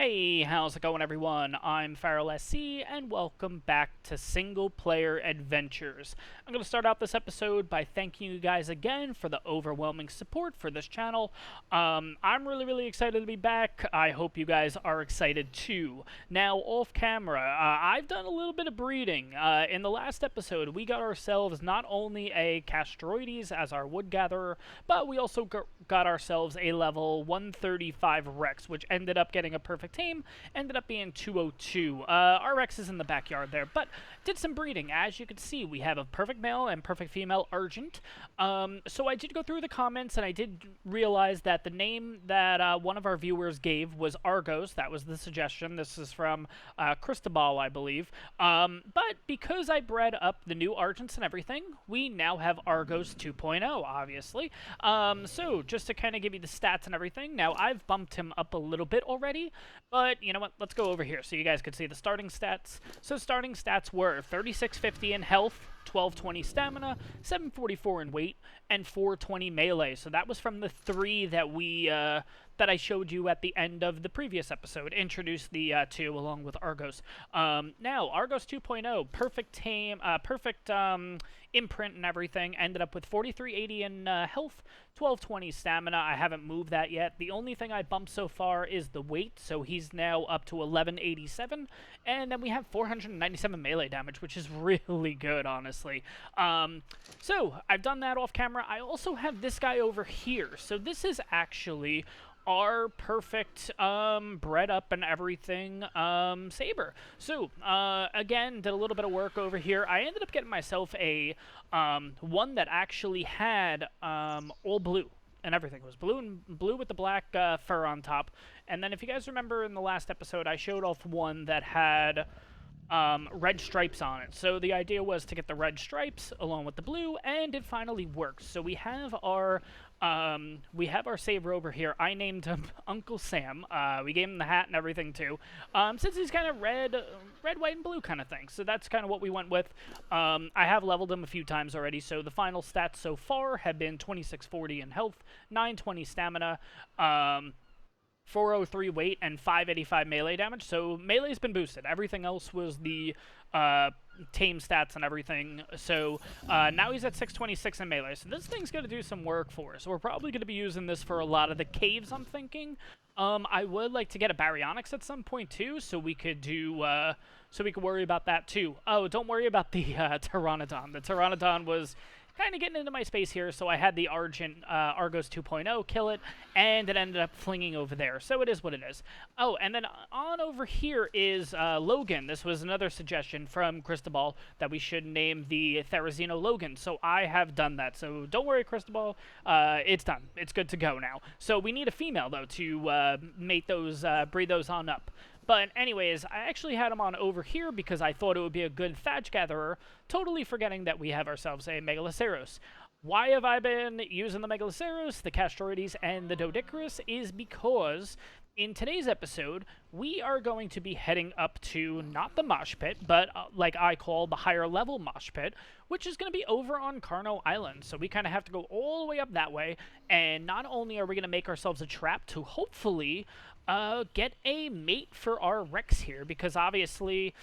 Hey, how's it going, everyone? I'm Farrell SC, and welcome back to Single Player Adventures. I'm going to start out this episode by thanking you guys again for the overwhelming support for this channel. I'm really excited to be back. I hope you guys are excited too. Now, off camera, I've done a little bit of breeding. In the last episode, we got ourselves not only a Castroides as our wood gatherer, but we also got ourselves a level 135 Rex, which ended up getting a perfect tame, ended up being 202. Our Rex is in the backyard there, but did some breeding. As you can see, we have a perfect male and perfect female Argent. So I did go through the comments, and I did realize that the name that one of our viewers gave was Argos. That was the suggestion. This is from Cristobal, I believe. But because I bred up the new Argents and everything, we now have Argos 2.0, obviously. So just to kind of give you the stats and everything, now I've bumped him up a little bit already, but you know what, let's go over here so you guys could see the starting stats. So starting stats were 3650 in health, 1220 stamina, 744 in weight, and 420 melee. So that was from the three that we that I showed you at the end of the previous episode. Introduced the two along with Argos. Now Argos 2.0, perfect tame, perfect imprint and everything. Ended up with 4380 in health, 1220 stamina. I haven't moved that yet. The only thing I bumped so far is the weight, so he's now up to 1187, and then we have 497 melee damage, which is really good, honestly. So I've done that off camera. I also have this guy over here. So this is actually our perfect bred up and everything saber. So again, did a little bit of work over here. I ended up getting myself a one that actually had all blue and everything. It was blue with the black fur on top. And then if you guys remember in the last episode, I showed off one that had red stripes on it. So the idea was to get the red stripes along with the blue, and it finally works. So we have our saber over here. I named him Uncle Sam. We gave him the hat and everything too, since he's kind of red, white, and blue kind of thing. So that's kind of what we went with. I have leveled him a few times already. So the final stats so far have been 2640 in health, 920 stamina, 403 weight, and 585 melee damage. So melee's been boosted. Everything else was the tame stats and everything. So now he's at 626 in melee. So this thing's going to do some work for us. We're probably going to be using this for a lot of the caves, I'm thinking. I would like to get a baryonyx at some point too, so we could do so we could worry about that too. Oh, don't worry about the Pteranodon. The Pteranodon was kind of getting into my space here, so I had the Argos 2.0 kill it, and it ended up flinging over there. So it is what it is. Oh, and then on over here is Logan. This was another suggestion from Cristobal that we should name the Therizino Logan. So I have done that. So don't worry, Cristobal. It's done. It's good to go now. So we need a female, though, to mate those, breed those on up. But anyways, I actually had him on over here because I thought it would be a good Thatch Gatherer, totally forgetting that we have ourselves a Megaloceros. Why have I been using the Megaloceros, the Castroides, and the Doedicurus is because in today's episode, we are going to be heading up to not the mosh pit, but like I call the higher level mosh pit, which is going to be over on Carno Island. So we kind of have to go all the way up that way, and not only are we going to make ourselves a trap to hopefully get a mate for our Rex here, because obviously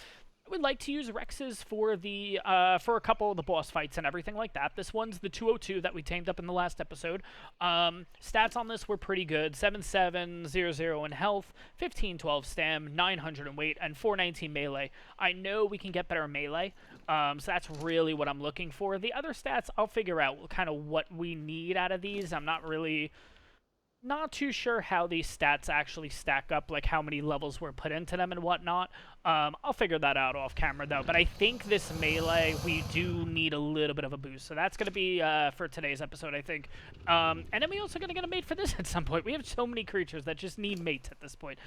I would like to use Rexes for the for a couple of the boss fights and everything like that. This one's the 202 that we tamed up in the last episode. Stats on this were pretty good. 7700 in health, 1512 stam, 900 in weight, and 419 melee. I know we can get better melee, so that's really what I'm looking for. The other stats, I'll figure out kind of what we need out of these. I'm not too sure how these stats actually stack up, like how many levels were put into them and whatnot. I'll figure that out off camera, though. But I think this melee, we do need a little bit of a boost. So that's going to be for today's episode, I think. And then we also going to get a mate for this at some point. We have so many creatures that just need mates at this point.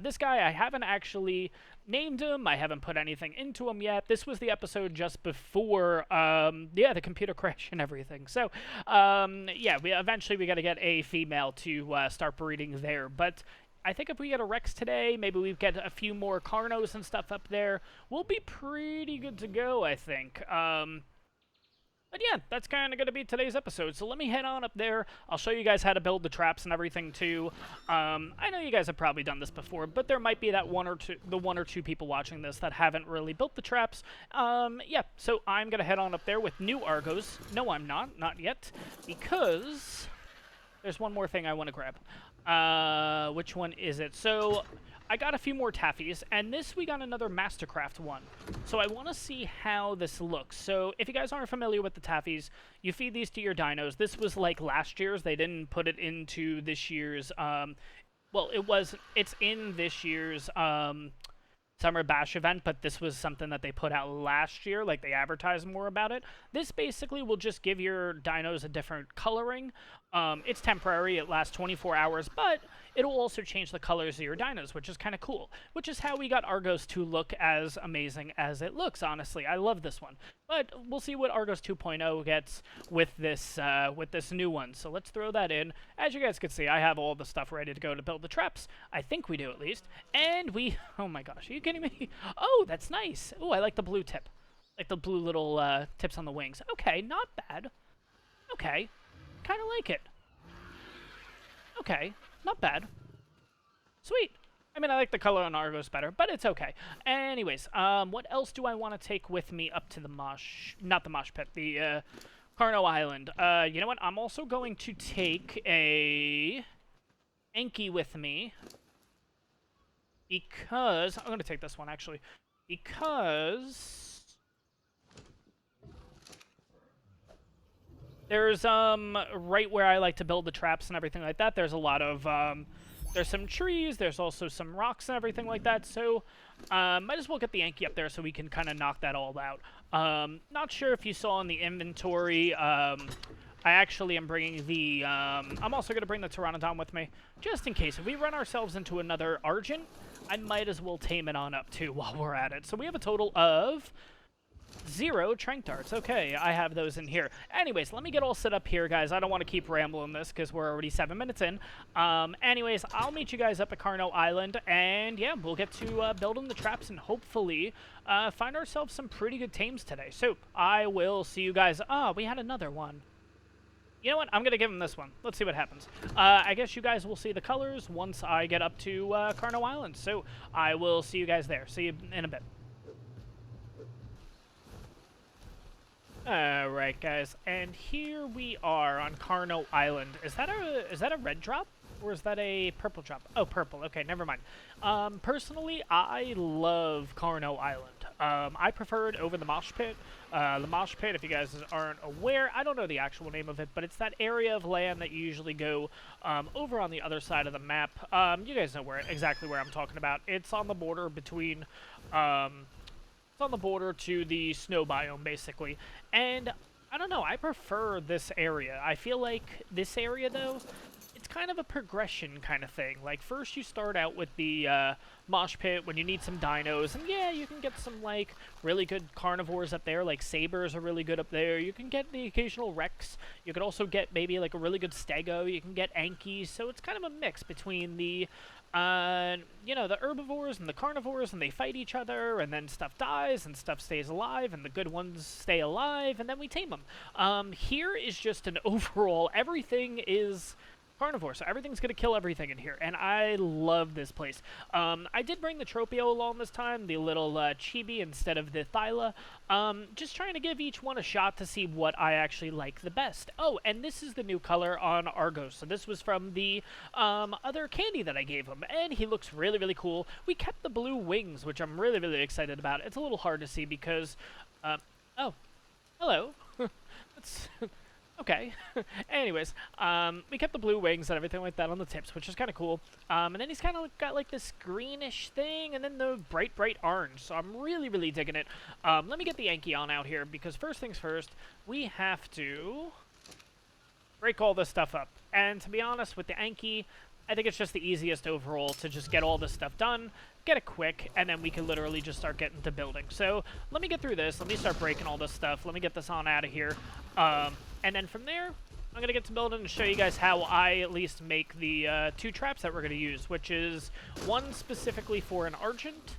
This guy, I haven't actually named him. I haven't put anything into him yet. This was the episode just before, yeah, the computer crash and everything. So, yeah, eventually we got to get a female to start breeding there. But I think if we get a Rex today, maybe we get a few more Carnos and stuff up there, we'll be pretty good to go, I think. But yeah, that's kind of going to be today's episode. So let me head on up there. I'll show you guys how to build the traps and everything too. I know you guys have probably done this before, but there might be that one or two people watching this that haven't really built the traps. Yeah, so I'm going to head on up there with new Argos. No, I'm not yet, because there's one more thing I want to grab. Which one is it? So I got a few more taffies, and this we got another Mastercraft one. So I want to see how this looks. So if you guys aren't familiar with the taffies, you feed these to your dinos. This was like last year's. They didn't put it into this year's, well, it's in this year's, Summer Bash event, but this was something that they put out last year, like they advertised more about it. This basically will just give your dinos a different coloring. It's temporary, it lasts 24 hours, but it'll also change the colors of your dinos, which is kind of cool. Which is how we got Argos to look as amazing as it looks, honestly. I love this one. But we'll see what Argos 2.0 gets with this new one. So let's throw that in. As you guys can see, I have all the stuff ready to go to build the traps. I think we do, at least. And we... Oh my gosh, are you kidding me? Oh, that's nice. Oh, I like the blue tip. Like the blue little tips on the wings. Okay, not bad. Okay. Kind of like it. Okay, not bad. Sweet. I mean, I like the color on Argos better, but it's okay. Anyways, what else do I want to take with me up to the not the mosh pit, the Carno Island? You know what? I'm also going to take a Enki with me, because I'm going to take this one, actually, because there's, right where I like to build the traps and everything like that, there's a lot of, there's some trees, there's also some rocks and everything like that, so, might as well get the Yankee up there so we can kind of knock that all out. Not sure if you saw in the inventory, I actually am bringing the, I'm also going to bring the Pteranodon with me, just in case. If we run ourselves into another Argent, I might as well tame it on up, too, while we're at it. So we have a total of 0 trank darts. Okay, I have those in here. Anyways, let me get all set up here, guys. I don't want to keep rambling this because we're already 7 minutes in. Anyways, I'll meet you guys up at Carno Island, and yeah, we'll get to building the traps and hopefully find ourselves some pretty good tames today. So, I will see you guys. Ah, we had another one. You know what? I'm going to give him this one. Let's see what happens. I guess you guys will see the colors once I get up to Carno Island. So, I will see you guys there. See you in a bit. Alright, guys, and here we are on Carno Island. Is that a red drop? Or is that a purple drop? Oh, purple. Okay, never mind. Personally, I love Carno Island. I prefer it over the mosh pit. The mosh pit, if you guys aren't aware, I don't know the actual name of it, but it's that area of land that you usually go over on the other side of the map. You guys know exactly where I'm talking about. It's on the border between... on the border to the snow biome, basically. And, I don't know, I prefer this area. I feel like this area, though, it's kind of a progression kind of thing. Like, first you start out with the mosh pit when you need some dinos, and yeah, you can get some, like, really good carnivores up there, like sabers are really good up there. You can get the occasional Rex. You can also get maybe, like, a really good Stego. You can get Ankies, so it's kind of a mix between the... you know, the herbivores and the carnivores, and they fight each other, and then stuff dies, and stuff stays alive, and the good ones stay alive, and then we tame them. Here is just an overall, everything is carnivore, so everything's going to kill everything in here, and I love this place. I did bring the Tropio along this time, the little chibi instead of the Thyla, just trying to give each one a shot to see what I actually like the best. Oh, and this is the new color on Argos, so this was from the other candy that I gave him, and he looks really, really cool. We kept the blue wings, which I'm really, really excited about. It's a little hard to see because, oh, hello. That's... Okay. Anyways, we kept the blue wings and everything like that on the tips, which is kind of cool. And then he's kind of got like this greenish thing, and then the bright, bright orange. So I'm really, really digging it. Let me get the Yankee on out here, because first things first, we have to break all this stuff up. And to be honest, with the Yankee, I think it's just the easiest overall to just get all this stuff done, get it quick, and then we can literally just start getting to building. So let me get through this. Let me start breaking all this stuff. Let me get this on out of here. And then from there, I'm going to get to building and show you guys how I at least make the 2 traps that we're going to use, which is one specifically for an Argent,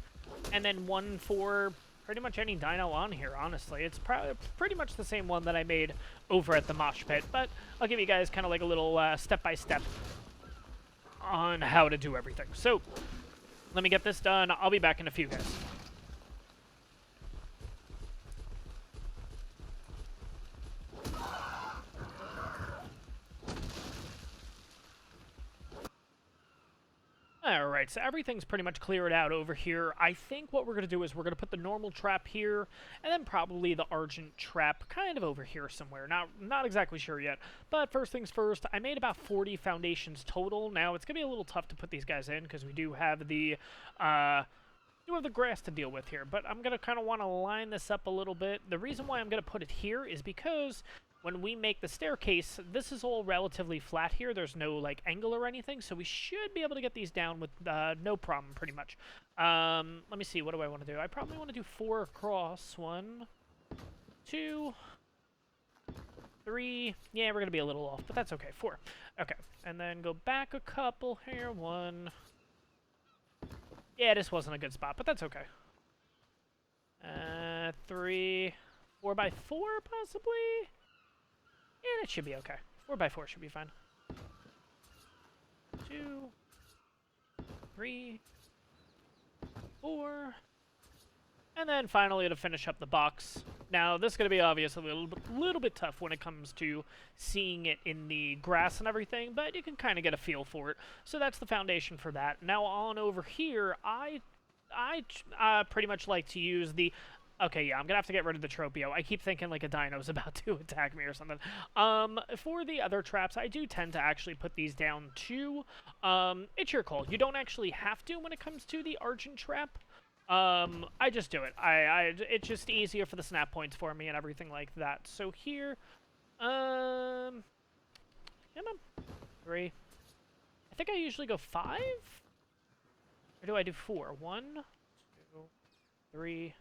and then one for pretty much any dino on here, honestly. It's pretty much the same one that I made over at the mosh pit, but I'll give you guys kind of like a little step-by-step on how to do everything. So, let me get this done. I'll be back in a few, guys. Alright, so everything's pretty much cleared out over here. I think what we're going to do is we're going to put the normal trap here, and then probably the Argent trap kind of over here somewhere. Not exactly sure yet, but first things first, I made about 40 foundations total. Now, it's going to be a little tough to put these guys in, because we do have the grass to deal with here, but I'm going to kind of want to line this up a little bit. The reason why I'm going to put it here is because when we make the staircase, this is all relatively flat here. There's no, like, angle or anything, so we should be able to get these down with no problem, pretty much. Let me see, what do I want to do? I probably want to do 4 across. 1, 2, 3. Yeah, we're going to be a little off, but that's okay. 4. Okay, and then go back a couple here. 1. Yeah, this wasn't a good spot, but that's okay. 3. 4 by 4, possibly? Yeah, that should be okay. 4 by 4 should be fine. 2, 3, 4. And then finally to finish up the box. Now, this is going to be obviously a little bit tough when it comes to seeing it in the grass and everything, but you can kind of get a feel for it. So that's the foundation for that. Now on over here, I pretty much like to use the... Okay, yeah, I'm going to have to get rid of the Tropio. I keep thinking like a dino's about to attack me or something. For the other traps, I do tend to actually put these down too. It's your call. You don't actually have to when it comes to the Argent trap. I just do it. It's just easier for the snap points for me and everything like that. So here, come on, 3. I think I usually go 5? Or do I do 4? 1, 2, 3,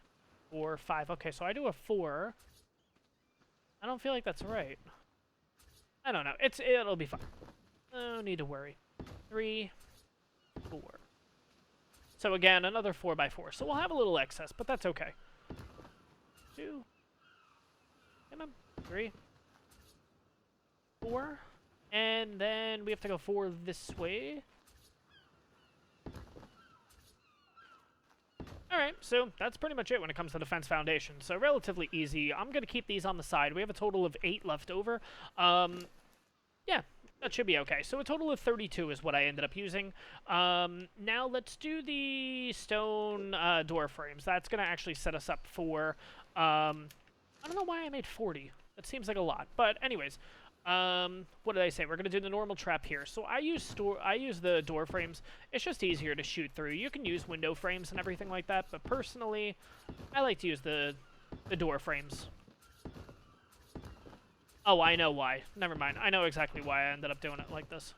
4, 5. Okay, so I do a 4. I don't feel like that's right. I don't know. It'll be fine. No need to worry. 3, 4. So again, another 4 by 4. So we'll have a little excess, but that's okay. 2. Come on. 3. 4. And then we have to go 4 this way. Alright, so that's pretty much it when it comes to the fence foundation. So relatively easy. I'm going to keep these on the side. We have a total of 8 left over. Yeah, that should be okay. So a total of 32 is what I ended up using. Now let's do the stone door frames. That's going to actually set us up for... I don't know why I made 40. That seems like a lot. But anyways... what did I say? We're going to do the normal trap here. So I use the door frames. It's just easier to shoot through. You can use window frames and everything like that, but personally, I like to use the door frames. Oh, I know why. Never mind. I know exactly why I ended up doing it like this.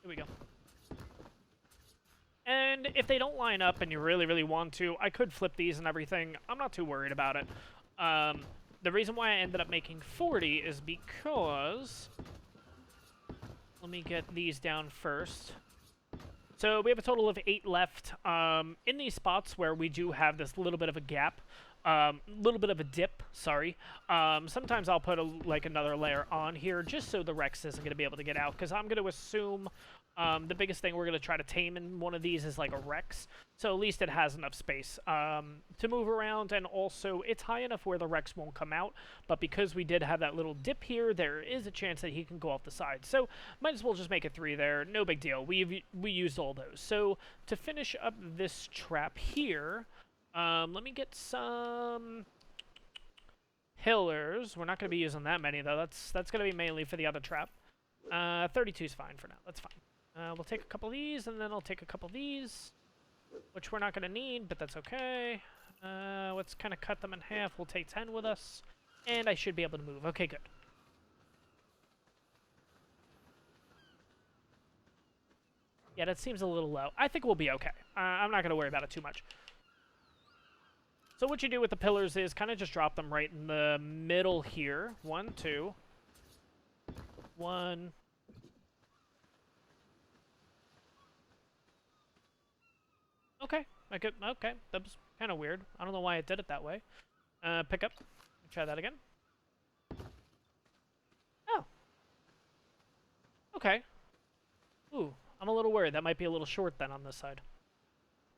Here we go. And if they don't line up and you really, really want to, I could flip these and everything. I'm not too worried about it. The reason why I ended up making 40 is because... Let me get these down first. So we have a total of 8 left. In these spots where we do have this little bit of a gap, little bit of a dip, sorry. Sometimes I'll put like another layer on here just so the Rex isn't going to be able to get out, because I'm going to assume the biggest thing we're going to try to tame in one of these is like a Rex, so at least it has enough space to move around, and also it's high enough where the Rex won't come out, but because we did have that little dip here, there is a chance that he can go off the side, so might as well just make it 3 there, no big deal. We used all those. So to finish up this trap here, let me get some pillars. We're not going to be using that many, though. That's going to be mainly for the other trap. 32 is fine for now. That's fine. We'll take a couple of these, and then I'll take a couple of these, which we're not going to need, but that's okay. Let's kind of cut them in half. We'll take 10 with us, and I should be able to move. Okay, good. Yeah, that seems a little low. I think we'll be okay. I'm not going to worry about it too much. So what you do with the pillars is kind of just drop them right in the middle here. 1, 2. 1. Okay, Okay, that was kind of weird. I don't know why it did it that way. Pick up. Try that again. Oh. Okay. Ooh, I'm a little worried. That might be a little short then on this side.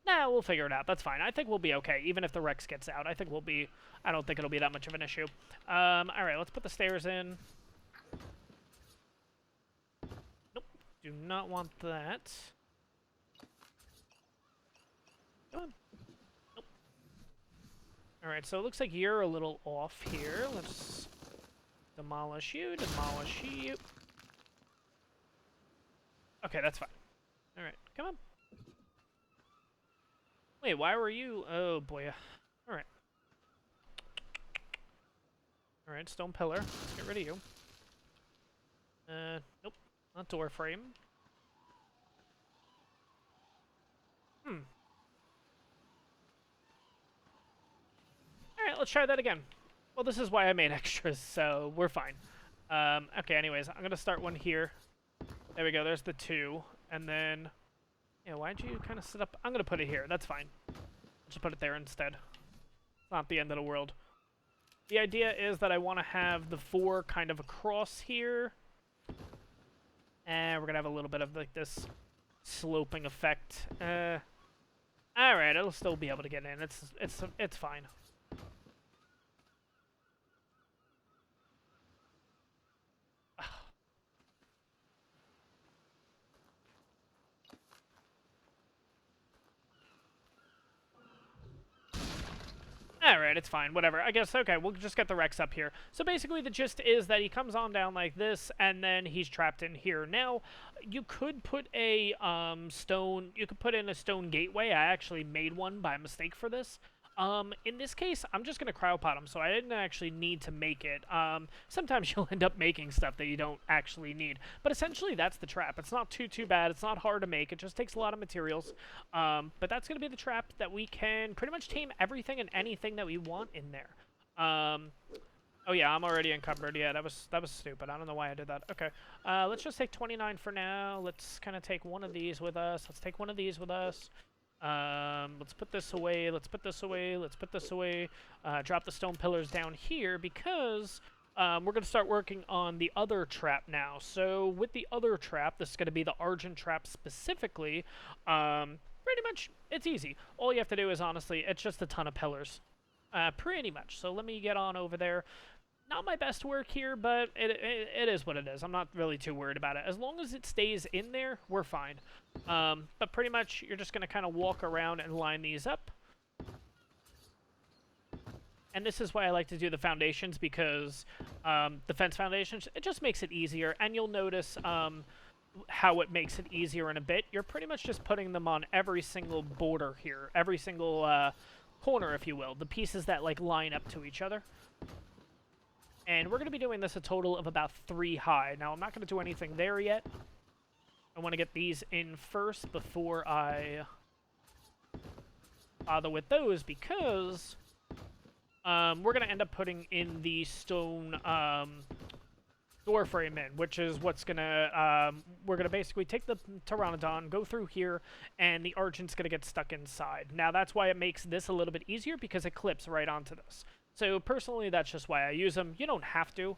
Nah, we'll figure it out. That's fine. I think we'll be okay, even if the Rex gets out. I think we'll be... I don't think it'll be that much of an issue. Alright, let's put the stairs in. Nope. Do not want that. Come on. Nope. Alright, so it looks like you're a little off here. Let's demolish you, demolish you. Okay, that's fine. Alright, come on. Wait, why were you... Oh, boy. Alright. Alright, stone pillar. Let's get rid of you. Nope. Not door frame. Alright, let's try that again. Well, this is why I made extras, so we're fine. Okay, anyways, I'm gonna start one here. There we go, there's the 2. And then... Yeah, why'd you kind of sit up? I'm gonna put it here, that's fine. Just put it there instead. It's not the end of the world. The idea is that I want to have the 4 kind of across here. And we're gonna have a little bit of like this sloping effect. Alright, it'll still be able to get in. It's fine. Alright, it's fine. Whatever. I guess, okay, we'll just get the Rex up here. So basically the gist is that he comes on down like this, and then he's trapped in here. Now, you could put a stone... You could put in a stone gateway. I actually made one by mistake for this. In this case, I'm just going to cryopod him, so I didn't actually need to make it. Sometimes you'll end up making stuff that you don't actually need. But essentially, that's the trap. It's not too bad. It's not hard to make. It just takes a lot of materials. But that's going to be the trap that we can pretty much tame everything and anything that we want in there. Oh yeah, I'm already encumbered. Yeah, that was stupid. I don't know why I did that. Okay, let's just take 29 for now. Let's kind of take one of these with us. Let's take one of these with us. Let's put this away, let's put this away, let's put this away, drop the stone pillars down here because, we're going to start working on the other trap now. So, with the other trap, this is going to be the Argent trap specifically, pretty much, it's easy. All you have to do is, honestly, it's just a ton of pillars. Pretty much. So, let me get on over there. Not my best work here, but it is what it is. I'm not really too worried about it. As long as it stays in there, we're fine. But pretty much, you're just going to kind of walk around and line these up. And this is why I like to do the foundations, because the fence foundations, it just makes it easier. And you'll notice how it makes it easier in a bit. You're pretty much just putting them on every single border here. Every single corner, if you will. The pieces that, like, line up to each other. And we're going to be doing this a total of about 3 high. Now, I'm not going to do anything there yet. I want to get these in first before I bother with those, because we're going to end up putting in the stone door frame in, which is what's going to... we're going to basically take the Pteranodon, go through here, and the Argent's going to get stuck inside. Now, that's why it makes this a little bit easier, because it clips right onto this. So, personally, that's just why I use them. You don't have to.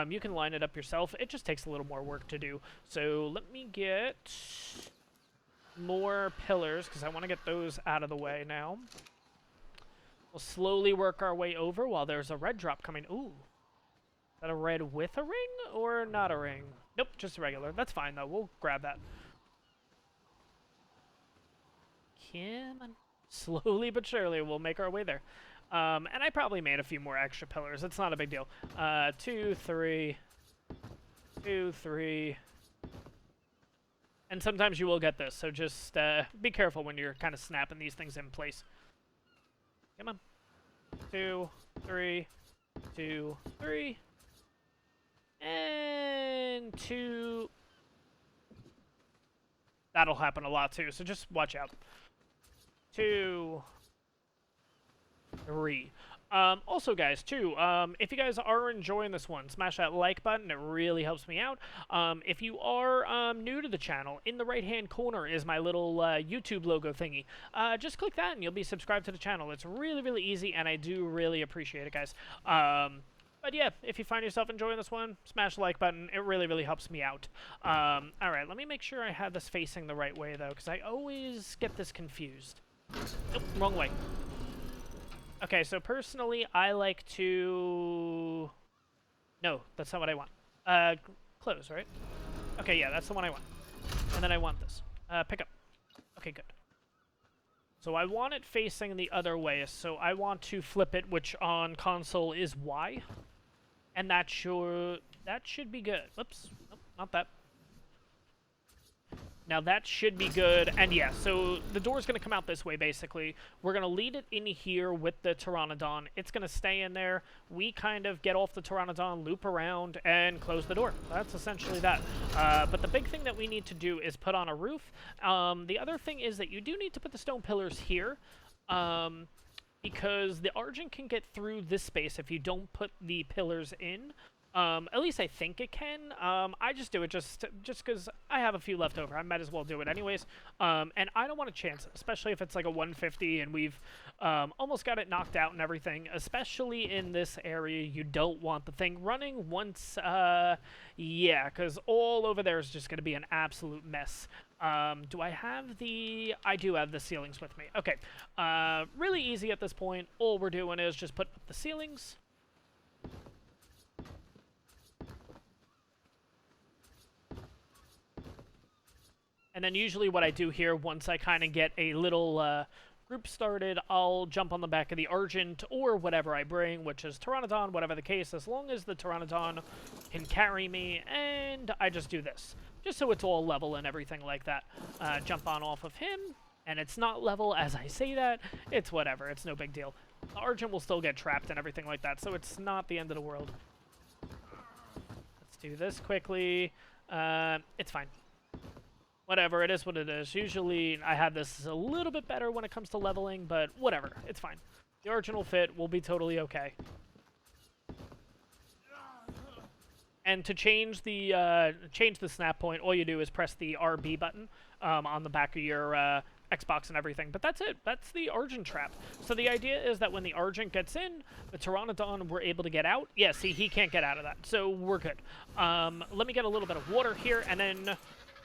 You can line it up yourself. It just takes a little more work to do. So, let me get more pillars, because I want to get those out of the way now. We'll slowly work our way over while there's a red drop coming. Ooh. Is that a red with a ring, or not a ring? Nope, just a regular. That's fine, though. We'll grab that. Come on. Slowly but surely, we'll make our way there. And I probably made a few more extra pillars. It's not a big deal. 2, 3. 2, 3. And sometimes you will get this, so just be careful when you're kind of snapping these things in place. Come on. 2, 3. 2, 3. And 2. That'll happen a lot, too, so just watch out. 2. 3. Also, guys, too, if you guys are enjoying this one, smash that like button. It really helps me out. If you are new to the channel, in the right-hand corner is my little YouTube logo thingy. Just click that and you'll be subscribed to the channel. It's really, really easy, and I do really appreciate it, guys. But yeah, if you find yourself enjoying this one, smash the like button. It really, really helps me out. Alright, let me make sure I have this facing the right way, though, because I always get this confused. Nope, wrong way. Okay, so personally, I like to... No, that's not what I want. Close, right? Okay, yeah, that's the one I want. And then I want this. Pick up. Okay, good. So I want it facing the other way, so I want to flip it, which on console is Y. And that should be good. Oops, nope, not that. Now that should be good, and yeah, so the door's going to come out this way, basically. We're going to lead it in here with the Pteranodon. It's going to stay in there. We kind of get off the Pteranodon, loop around, and close the door. That's essentially that. But the big thing that we need to do is put on a roof. The other thing is that you do need to put the stone pillars here, because the Argent can get through this space if you don't put the pillars in. At least I think it can. I just do it just because I have a few left over. I might as well do it anyways. And I don't want to chance it, especially if it's like a 150 and we've almost got it knocked out and everything. Especially in this area, you don't want the thing running once, yeah, because all over there is just going to be an absolute mess. Do I have the... I do have the ceilings with me. Okay. Really easy at this point. All we're doing is just put up the ceilings. And then usually what I do here, once I kind of get a little group started, I'll jump on the back of the Argent or whatever I bring, which is Pteranodon, whatever the case, as long as the Pteranodon can carry me, and I just do this. Just so it's all level and everything like that. Jump on off of him, and it's not level as I say that. It's whatever, it's no big deal. The Argent will still get trapped and everything like that, so it's not the end of the world. Let's do this quickly. It's fine. Whatever, it is what it is. Usually, I have this a little bit better when it comes to leveling, but whatever, it's fine. The Argent will fit, we'll be totally okay. And to change the snap point, all you do is press the RB button on the back of your Xbox and everything. But that's it. That's the Argent trap. So the idea is that when the Argent gets in, the Pteranodon, we're able to get out. Yeah, see, he can't get out of that, so we're good. Let me get a little bit of water here, and then...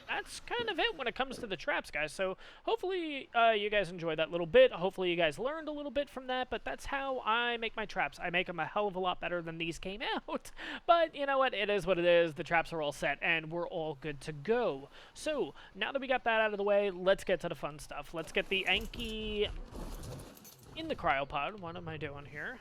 that's kind of it when it comes to the traps, guys. So hopefully you guys enjoyed that little bit. Hopefully you guys learned a little bit from that, but that's how I make my traps. I make them a hell of a lot better than these came out. But you know what? It is what it is. The traps are all set, and we're all good to go. So now that we got that out of the way, let's get to the fun stuff. Let's get the Anki in the cryopod. What am I doing here?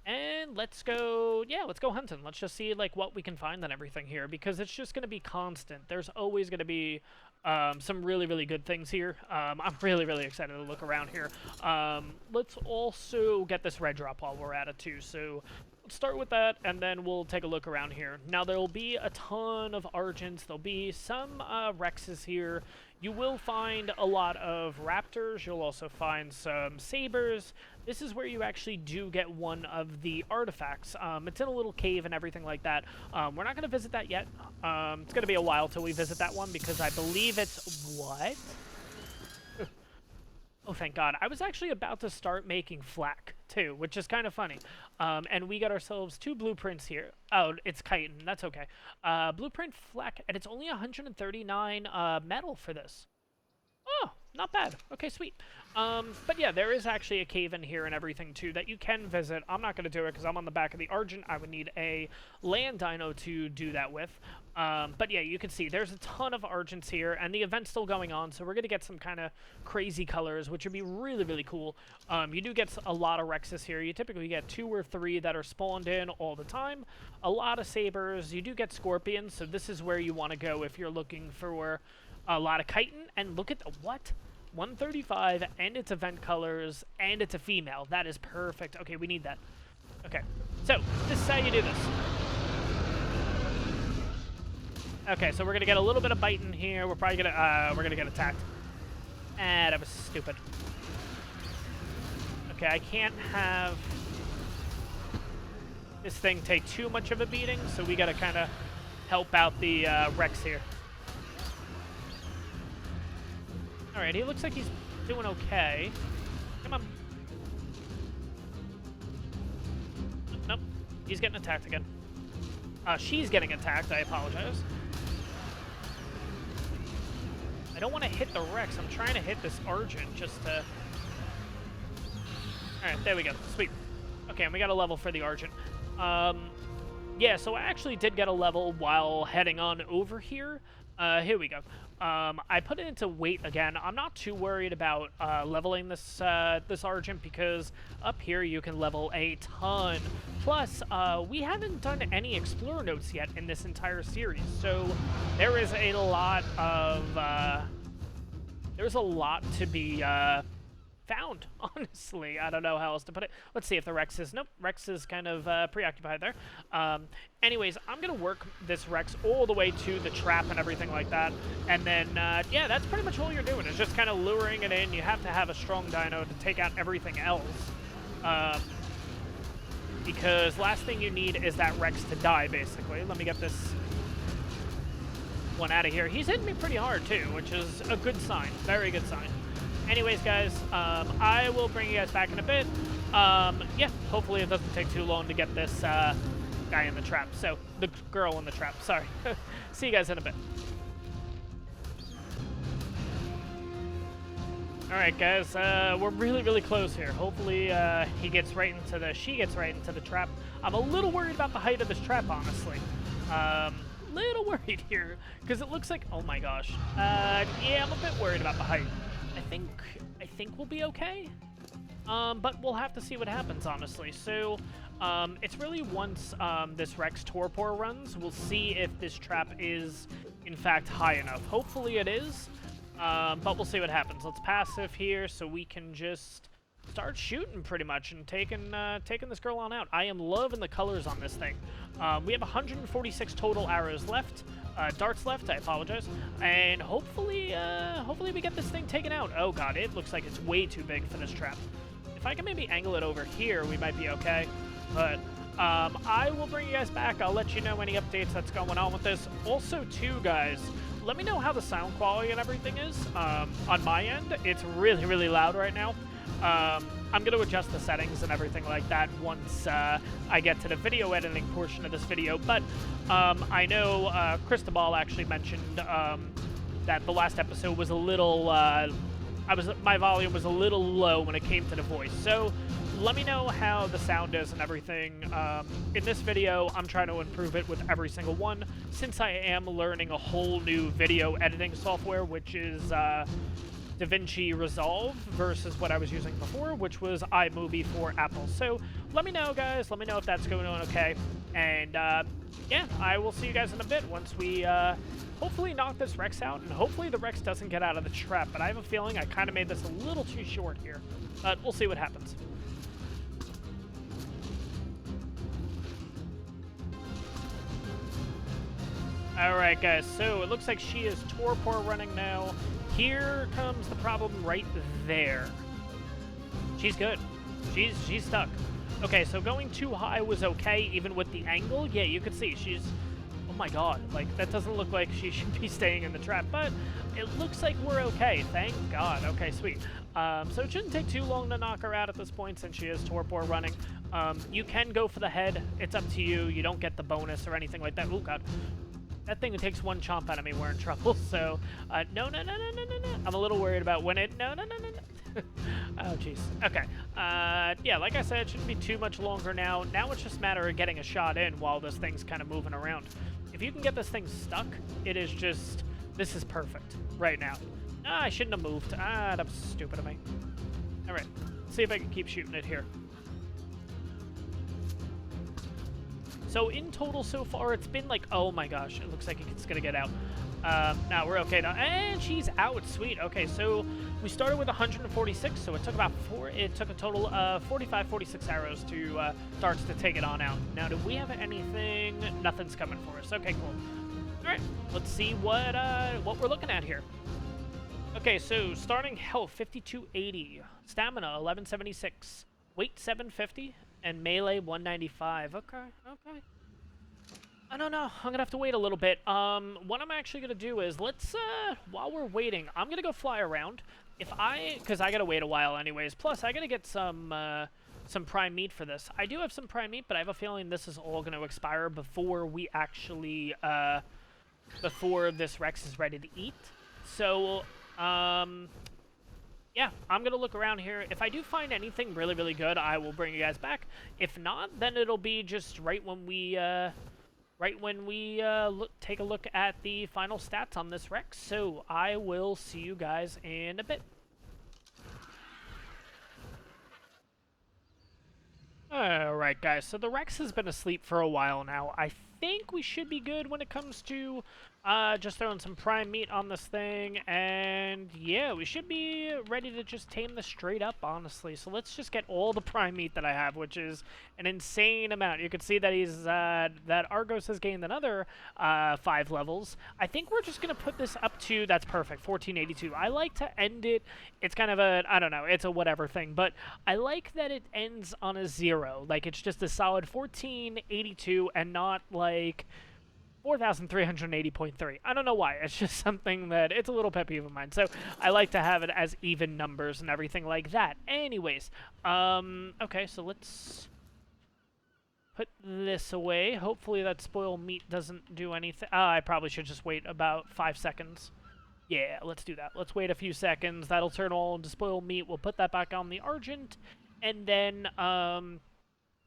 And let's go, yeah, let's go hunting. Let's just see, like, what we can find and everything here, because it's just going to be constant. There's always going to be some really, really good things here. I'm really, really excited to look around here. Let's also get this red drop while we're at it, too. So let's start with that, and then we'll take a look around here. Now, there'll be a ton of Argents. There'll be some Rexes here. You will find a lot of Raptors. You'll also find some Sabers. This is where you actually do get one of the artifacts. It's in a little cave and everything like that. We're not going to visit that yet. It's going to be a while till we visit that one because I believe it's... what? Oh, thank God. I was actually about to start making flak, too, which is kind of funny. And we got ourselves 2 blueprints here. Oh, it's chitin. That's okay. Blueprint flak, and it's only 139 metal for this. Oh, not bad. Okay, sweet. But yeah, there is actually a cave in here and everything, too, that you can visit. I'm not going to do it because I'm on the back of the Argent. I would need a land dino to do that with. But yeah, you can see there's a ton of Argents here, and the event's still going on, so we're going to get some kind of crazy colors, which would be really, really cool. You do get a lot of Rexes here. You typically get 2 or 3 that are spawned in all the time. A lot of Sabers. You do get Scorpions, so this is where you want to go if you're looking for a lot of chitin. And look at the... what? 135, and it's event colors, and it's a female. That is perfect. Okay, we need that. Okay, so this is how you do this. Okay, so we're gonna get a little bit of bite in here. We're probably gonna we're gonna get attacked. Ah, that was stupid. Okay, I can't have this thing take too much of a beating, so we gotta kind of help out the Rex here. All right, he looks like he's doing okay. Come on. Nope, he's getting attacked again. She's getting attacked, I apologize. I don't want to hit the Rex. I'm trying to hit this Argent just to... Alright, there we go. Sweet. Okay, and we got a level for the Argent. Yeah, so I actually did get a level while heading on over here. Here we go. I put it into weight again. I'm not too worried about leveling this this Argent because up here you can level a ton. Plus, we haven't done any Explorer notes yet in this entire series, so there is a lot of there's a lot to be found, honestly. I don't know how else to put it. Let's see if the Rex is... Nope, Rex is kind of preoccupied there. Anyways, I'm going to work this Rex all the way to the trap and everything like that. And then, yeah, that's pretty much all you're doing. It's just kind of luring it in. You have to have a strong dino to take out everything else. Because last thing you need is that Rex to die, basically. Let me get this one out of here. He's hitting me pretty hard, too, which is a good sign. Very good sign. Anyways, guys, I will bring you guys back in a bit. Yeah, hopefully it doesn't take too long to get this guy in the trap. So, the girl in the trap, sorry. See you guys in a bit. Alright, guys, we're really, really close here. Hopefully, she gets right into the trap. I'm a little worried about the height of this trap, honestly. Little worried here, because it looks like, oh my gosh. Yeah, I'm a bit worried about the height. I think we'll be okay, but we'll have to see what happens, honestly. So, it's really once this Rex Torpor runs, we'll see if this trap is, in fact, high enough. Hopefully it is, but we'll see what happens. Let's passive here so we can just start shooting, pretty much, and taking this girl on out. I am loving the colors on this thing. We have 146 total arrows left. Darts left, I apologize. And hopefully we get this thing taken out. Oh god, it looks like it's way too big for this trap. If I can maybe angle it over here, we might be okay. But I will bring you guys back. I'll let you know any updates that's going on with this. Also, too, guys, let me know how the sound quality and everything is. On my end, it's really, really loud right now. I'm going to adjust the settings and everything like that once I get to the video editing portion of this video. But I know Cristobal actually mentioned that the last episode was a little... my volume was a little low when it came to the voice. So let me know how the sound is and everything. In this video, I'm trying to improve it with every single one, since I am learning a whole new video editing software, which is... DaVinci Resolve versus what I was using before, which was iMovie for Apple. So let me know, guys. Let me know if that's going on okay. And yeah, I will see you guys in a bit once we hopefully knock this Rex out, and hopefully the Rex doesn't get out of the trap. But I have a feeling I kind of made this a little too short here. But we'll see what happens. Alright, guys, so it looks like she is Torpor running now. Here comes the problem right there. She's good. She's stuck. Okay, so going too high was okay, even with the angle. Yeah, you can see she's... Oh my god, like, that doesn't look like she should be staying in the trap, but it looks like we're okay. Thank god. Okay, sweet. So it shouldn't take too long to knock her out at this point, since she is Torpor running. You can go for the head. It's up to you. You don't get the bonus or anything like that. Oh god. That thing that takes one chomp out of me, we're in trouble. So, no. I'm a little worried about when it... No. Oh, jeez. Okay. Yeah, like I said, it shouldn't be too much longer now. Now it's just a matter of getting a shot in while this thing's kind of moving around. If you can get this thing stuck, it is just... This is perfect right now. Ah, I shouldn't have moved. Ah, that was stupid of me. All right. Let's see if I can keep shooting it here. So in total so far, it's been like, oh my gosh, it looks like it's going to get out. Now we're okay now. And she's out. Sweet. Okay, so we started with 146, so it took about it took a total of 45, 46 arrows darts to take it on out. Now, do we have anything? Nothing's coming for us. Okay, cool. Alright, let's see what we're looking at here. Okay, so starting health 5280, stamina 1176, weight 750, and melee 195. Okay, okay. I don't know. I'm gonna have to wait a little bit. What I'm actually gonna do is let's while we're waiting, I'm gonna go fly around. Because I gotta wait a while anyways. Plus, I gotta get some prime meat for this. I do have some prime meat, but I have a feeling this is all gonna expire before we actually before this Rex is ready to eat. So, yeah, I'm going to look around here. If I do find anything really, really good, I will bring you guys back. If not, then it'll be just right when we take a look at the final stats on this Rex. So I will see you guys in a bit. Alright, guys, so the Rex has been asleep for a while now. I think we should be good when it comes to just throwing some prime meat on this thing, and yeah, we should be ready to just tame this straight up, honestly. So let's just get all the prime meat that I have, which is an insane amount. You can see that he's that Argos has gained another 5 levels. I think we're just gonna put this up to, that's perfect, 1482. I like to end it, it's kind of a, I don't know, it's a whatever thing, but I like that it ends on a 0. Like, it's just a solid 1482 and not like 4,380.3. I don't know why. It's just something that, it's a little pet peeve of mine. So I like to have it as even numbers and everything like that. Anyways, okay, so let's put this away. Hopefully that spoiled meat doesn't do anything. I probably should just wait about 5 seconds. Yeah, let's do that. Let's wait a few seconds. That'll turn all into spoiled meat. We'll put that back on the Argent. And then,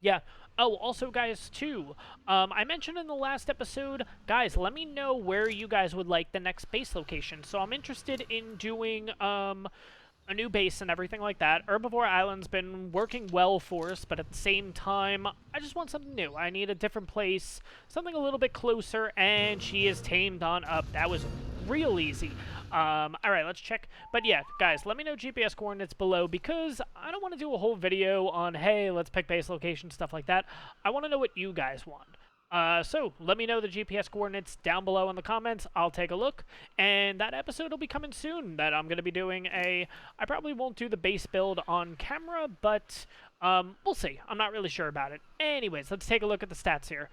yeah. Oh, also, guys, too, I mentioned in the last episode, guys, let me know where you guys would like the next base location. So I'm interested in doing, a new base and everything like that. Herbivore Island's been working well for us, but at the same time, I just want something new. I need a different place, something a little bit closer, and she is tamed on up. That was real easy. Alright, let's check. But yeah, guys, let me know GPS coordinates below, because I don't want to do a whole video on, hey, let's pick base location, stuff like that. I want to know what you guys want. So let me know the GPS coordinates down below in the comments. I'll take a look, and that episode will be coming soon. That I'm going to be doing I probably won't do the base build on camera, but we'll see. I'm not really sure about it. Anyways, let's take a look at the stats here.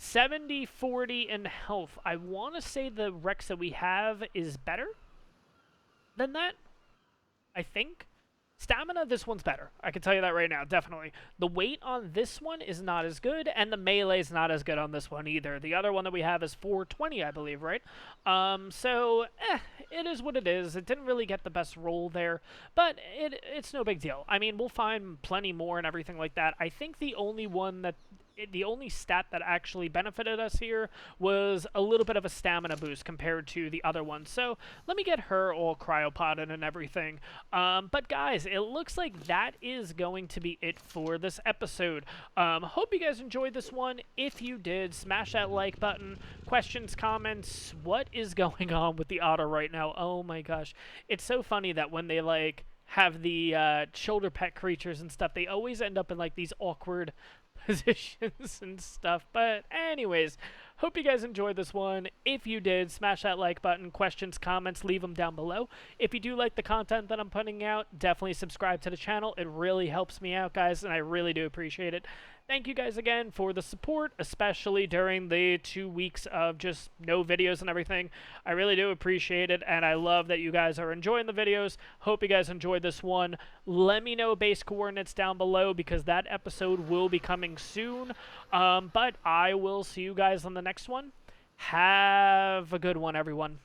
70, 40 in health. I want to say the Rex that we have is better than that, I think. Stamina, this one's better. I can tell you that right now, definitely. The weight on this one is not as good, and the melee is not as good on this one either. The other one that we have is 420, I believe, right? So, it is what it is. It didn't really get the best roll there, but it's no big deal. I mean, we'll find plenty more and everything like that. I think the only stat that actually benefited us here was a little bit of a stamina boost compared to the other one. So let me get her all cryopoded and everything. But guys, it looks like that is going to be it for this episode. Hope you guys enjoyed this one. If you did, smash that like button. Questions, comments, what is going on with the otter right now? Oh my gosh. It's so funny that when they like have the shoulder pet creatures and stuff, they always end up in like these awkward positions and stuff. But anyways, hope you guys enjoyed this one. If you did, smash that like button. Questions, comments, leave them down below. If you do like the content that I'm putting out, definitely subscribe to the channel. It really helps me out, guys, and I really do appreciate it. Thank you guys again for the support, especially during the 2 weeks of just no videos and everything. I really do appreciate it, and I love that you guys are enjoying the videos. Hope you guys enjoyed this one. Let me know base coordinates down below, because that episode will be coming soon. But I will see you guys on the next one. Have a good one, everyone.